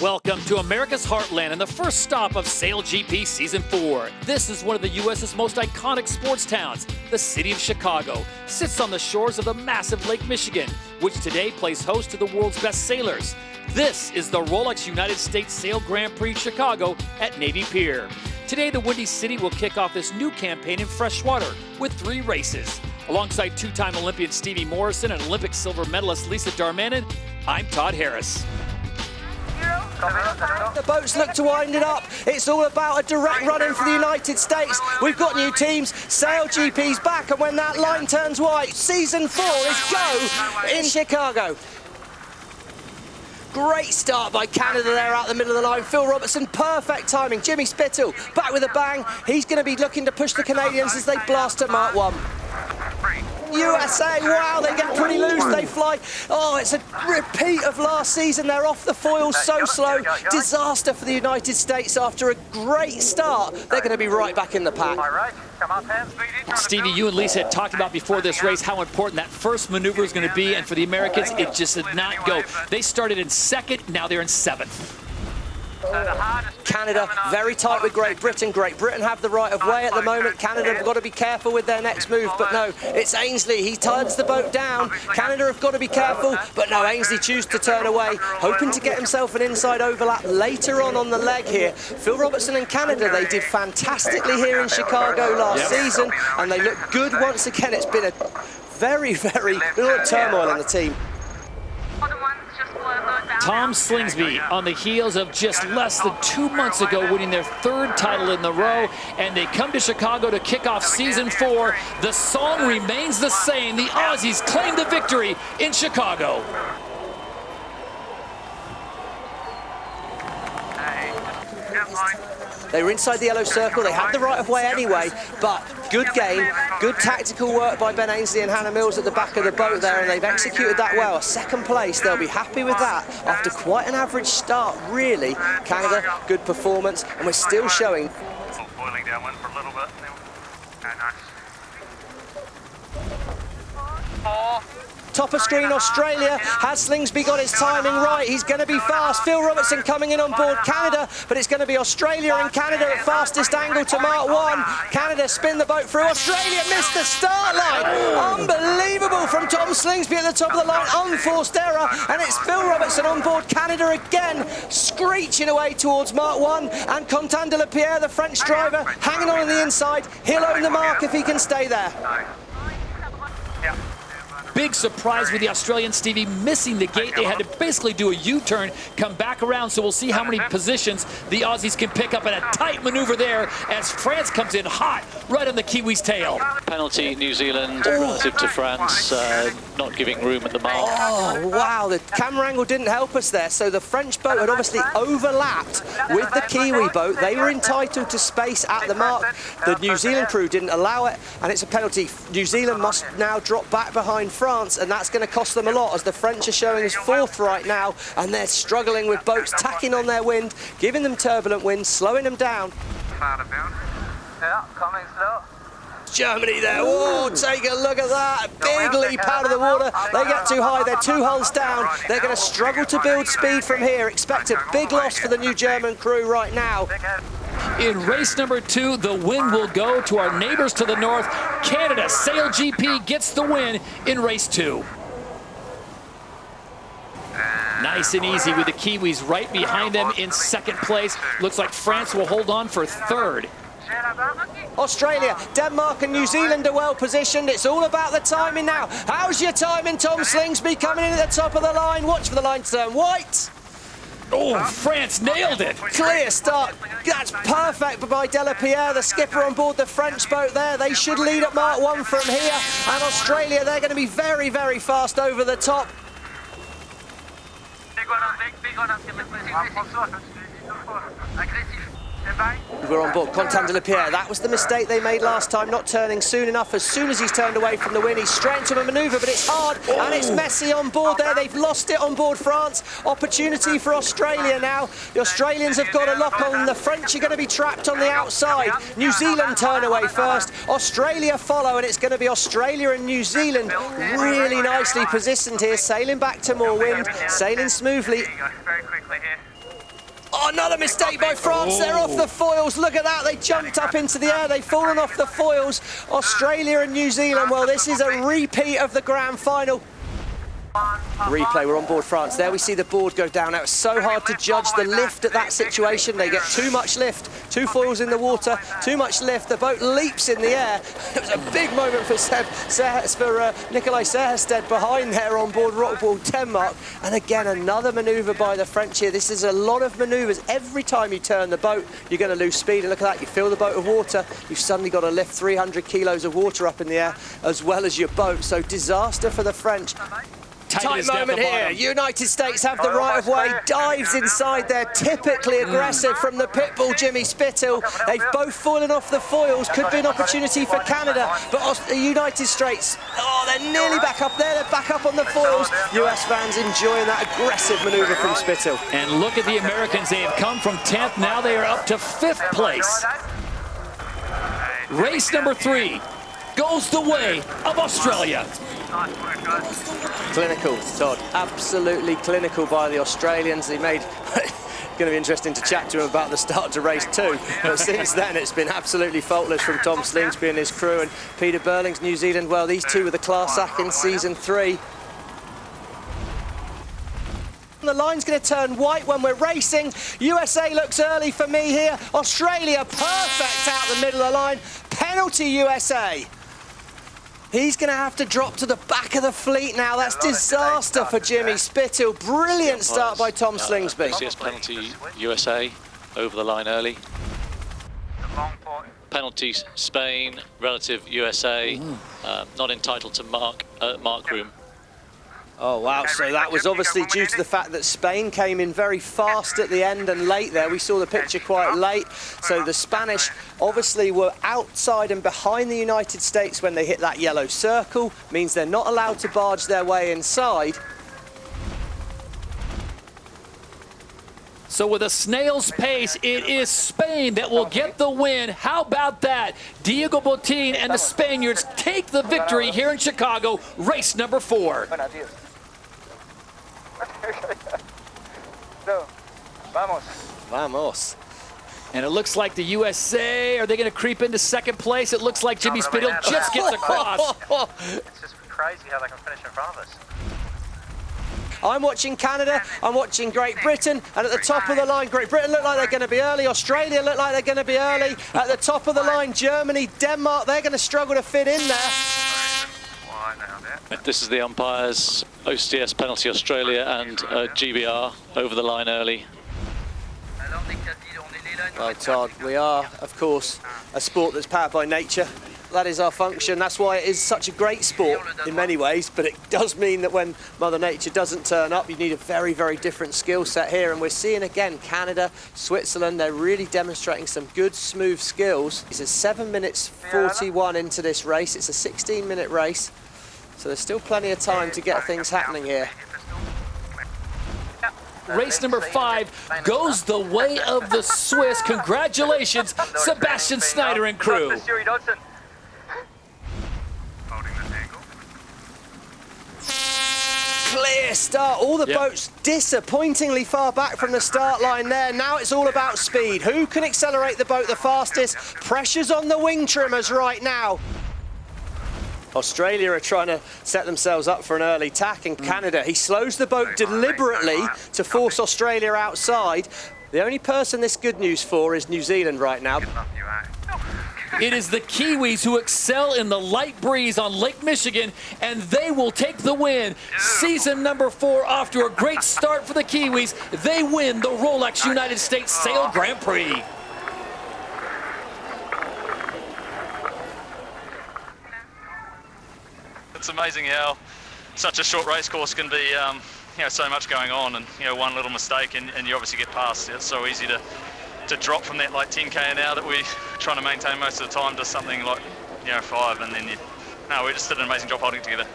Welcome to America's Heartland and the first stop of SailGP Season 4. This is one of the U.S.'s most iconic sports towns. The city of Chicago sits on the shores of the massive Lake Michigan, which today plays host to the world's best sailors. This is the Rolex United States Sail Grand Prix Chicago at Navy Pier. Today, the Windy City will kick off this new campaign in freshwater with 3 races. Alongside two-time Olympian Stevie Morrison and Olympic silver medalist Lisa Darmanin, I'm Todd Harris. The boats look to wind it up. It's all about a direct run-in for the United States. We've got new teams. SailGP's back, and when that line turns white, Season 4 is go in Chicago. Great start by Canada there out the middle of the line. Phil Robertson, perfect timing. Jimmy Spittle back with a bang. He's going to be looking to push the Canadians as they blast at Mark 1. USA, wow, they get pretty loose, they fly. Oh, it's a repeat of last season. They're off the foils so slow. Disaster for the United States after a great start. They're going to be right back in the pack. Stevie, you and Lisa had talked about before this race how important that first maneuver is going to be, and for the Americans, it just did not go. They started in second, now they're in 7th. Canada very tight with Great Britain. Great Britain have the right of way at the moment. Canada have got to be careful with their next move, but no, it's Ainsley. He turns the boat down. Canada have got to be careful, but no, Ainsley chooses to turn away, hoping to get himself an inside overlap later on the leg here. Phil Robertson and Canada, they did fantastically here in Chicago last season, and they look good once again. It's been a very, very little turmoil in the team. Tom Slingsby on the heels of just less than 2 months ago winning their 3rd title in the row, and they come to Chicago to kick off Season 4. The song remains the same. The Aussies claim the victory in Chicago. They were inside the yellow circle. They had the right of way anyway, but good game, good tactical work by Ben Ainsley and Hannah Mills at the back of the boat there, and they've executed that well. 2nd place, they'll be happy with that after quite an average start, really. Canada, good performance, and we're still showing. Boiling downwind for a little bit. Top of screen, Australia. Has Slingsby got his timing right? He's going to be fast. Phil Robertson coming in on board Canada, but it's going to be Australia and Canada at fastest angle to Mark 1. Canada spin the boat through. Australia missed the start line. Unbelievable from Tom Slingsby at the top of the line. Unforced error, and it's Phil Robertson on board Canada again, screeching away towards Mark 1. And Quentin de la Pierre, the French driver, hanging on the inside. He'll own the mark if he can stay there. Big surprise with the Australian Stevie missing the gate. They had to basically do a U-turn, come back around, so we'll see how many positions the Aussies can pick up in a tight maneuver there as France comes in hot right on the Kiwis' tail. Penalty New Zealand relative to France, not giving room at the mark. Oh, wow, the camera angle didn't help us there. So the French boat had obviously overlapped with the Kiwi boat. They were entitled to space at the mark. The New Zealand crew didn't allow it, and it's a penalty. New Zealand must now drop back behind France, and that's going to cost them a lot as the French are showing as 4th right now, and they're struggling with boats tacking on their wind, giving them turbulent winds, slowing them down. Yeah, coming slow. Germany there, whoa, take a look at that, big leap out of the water. They get too high, they're 2 hulls down. They're going to struggle to build speed from here. Expect a big loss for the new German crew right now. In race number 2, the win will go to our neighbors to the north. Canada, SailGP gets the win in race 2. Nice and easy with the Kiwis right behind them in 2nd place. Looks like France will hold on for 3rd. Australia, Denmark and New Zealand are well positioned. It's all about the timing now. How's your timing, Tom Slingsby, coming in at the top of the line? Watch for the line to turn white. Oh, France nailed it. Clear start. That's perfect by de la Pierre, the skipper on board the French boat there. They should lead at Mark 1 from here. And Australia, they're going to be very, very fast over the top. We're on board Quentin de la Pierre. That was the mistake they made last time, not turning soon enough. As soon as he's turned away from the wind, he's straight into a manoeuvre, but it's hard, and it's messy on board there. They've lost it on board France. Opportunity for Australia now. The Australians have got a lock on. The French are going to be trapped on the outside. New Zealand turn away first. Australia follow, and it's going to be Australia and New Zealand really nicely positioned here, sailing back to more wind, sailing smoothly. Very quickly here. Oh, another mistake by France. They're off the foils. Look at that. They jumped up into the air. They've fallen off the foils. Australia and New Zealand. Well, this is a repeat of the grand final. Replay, we're on board France. There we see the board go down. Now it's so hard to judge the lift at that situation. They get too much lift, 2 foils in the water, too much lift. The boat leaps in the air. It was a big moment for Nikolai Serhestedt behind there on board Rockball Denmark. And again, another manoeuvre by the French here. This is a lot of manoeuvres. Every time you turn the boat, you're going to lose speed. And look at that, you fill the boat with water. You've suddenly got to lift 300 kilos of water up in the air as well as your boat. So disaster for the French. Tight moment here. United States have the right of way. Dives inside there. Typically aggressive from the pitbull Jimmy Spithill. They've both fallen off the foils. Could be an opportunity for Canada. But the United States, oh, they're nearly back up there. They're back up on the foils. US fans enjoying that aggressive manoeuvre from Spithill. And look at the Americans. They have come from 10th. Now they are up to 5th place. Race number 3 goes the way of Australia. Clinical, Todd. Absolutely clinical by the Australians. They made... going to be interesting to chat to him about the start to race 2. But since then, it's been absolutely faultless from Tom Slingsby and his crew. And Peter Burling's New Zealand, well, these two were the class act in season 3. The line's going to turn white when we're racing. USA looks early for me here. Australia, perfect out the middle of the line. Penalty USA. He's going to have to drop to the back of the fleet now. That's disaster for Jimmy Spithill. Brilliant start by Tom Slingsby. Yes, penalty USA over the line early. Penalty Spain, relative USA, not entitled to mark room. Oh, wow. So that was obviously due to the fact that Spain came in very fast at the end and late there. We saw the picture quite late. So the Spanish obviously were outside and behind the United States when they hit that yellow circle. Means they're not allowed to barge their way inside. So with a snail's pace, it is Spain that will get the win. How about that? Diego Botín and the Spaniards take the victory here in Chicago, race number 4. Vamos. And it looks like the USA, are they going to creep into 2nd place? It looks like Jimmy Spithill just gets across. It's just crazy how they can finish in front of us. I'm watching Canada, I'm watching Great Britain, and at the top of the line, Great Britain look like they're going to be early, Australia look like they're going to be early. At the top of the line, Germany, Denmark, they're going to struggle to fit in there. This is the umpires, OCS penalty Australia and GBR over the line early. Well, Todd, we are, of course, a sport that's powered by nature. That is our function. That's why it is such a great sport in many ways, but it does mean that when Mother Nature doesn't turn up, you need a very, very different skill set here. And we're seeing again, Canada, Switzerland, they're really demonstrating some good, smooth skills. It's a 7 minutes 41 into this race. It's a 16-minute race, so there's still plenty of time to get things happening here. Race number 5 goes the way of the Swiss. Congratulations, Sebastian Snyder and crew. Clear start. All the boats disappointingly far back from the start line there. Now it's all about speed. Who can accelerate the boat the fastest? Pressure's on the wing trimmers right now. Australia are trying to set themselves up for an early tack, and Canada, he slows the boat deliberately to force Australia outside. The only person this good news for is New Zealand right now. It is the Kiwis who excel in the light breeze on Lake Michigan, and they will take the win. Season number 4 off to a great start for the Kiwis. They win the Rolex United States Sail Grand Prix. It's amazing how such a short race course can be, so much going on, and one little mistake and you obviously get past. It's so easy to drop from that like 10k an hour that we're trying to maintain most of the time to something like 5, and then we just did an amazing job holding it together.